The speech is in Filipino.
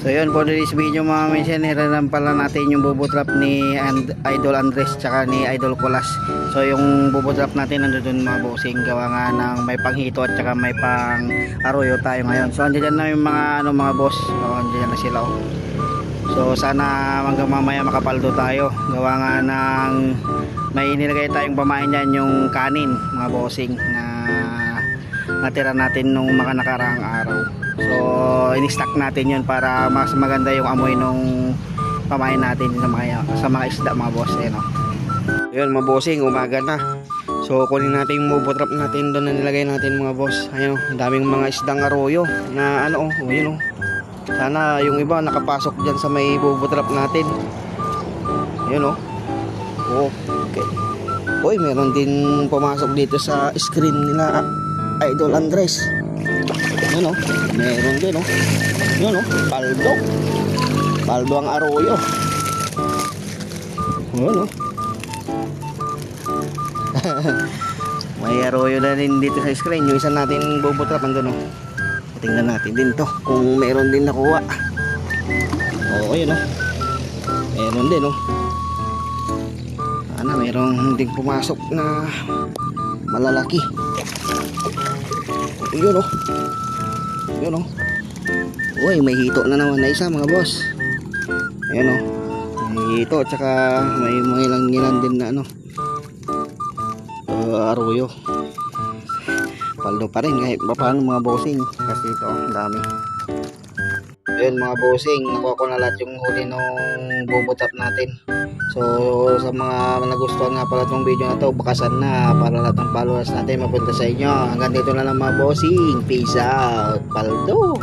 So yun, for this video mga minsan, hiralan pala natin yung bubot trap ni Idol Andres tsaka ni Idol Colas. So yung bubot trap natin nandun mga bossing, gawa nga ng may panghito at tsaka may pang arroyo tayo ngayon. So andyan na yung mga mga boss, so, andyan na sila oh. So sana hanggang mamaya makapaldo tayo, gawa nga ng may nilagay tayong pamain dyan, yung kanin mga bossing na natira natin nung mga nakaraang araw. So in-stack natin yun para mas maganda yung amoy nung pamain natin sa mga isda mga boss. Ayan, oh. Yun mga bossing, umaga na. So kunin natin yung bubot trap natin doon na nilagay natin mga boss. Ayun, oh, ang daming mga isdang arroyo na ano oh, yun oh. Sana yung iba nakapasok dyan sa may bubot trap natin. Ayun oh. Okay. Uy, meron din pumasok dito sa screen nila Idol Andres. Ano, meron din oh. Yun oh, paldo ang arroyo. Ano? May arroyo na din dito sa screen. Yung isa natin bubot trap andun oh. Tingnan natin din to kung meron din nakuha. Oo, yun oh. Meron din oh. Sana meron din pumasok na malalaki. Yun oh. Yun oh. Uy, may hito na naman na isa mga boss. Ayan oh. May hito at saka may mga ilang din na ano, arroyo. Paldo pa rin kahit paano mga bossing, kasi ito ang dami. Ayun mga bossing, nakuha ko na lahat yung huli nung bubot trap natin. So sa mga nagustuhan nga pala itong video na to, bakasan na para lahat ng followers natin mapunta sa inyo. Hanggang dito na lang mga bossing. Peace out. Paldo.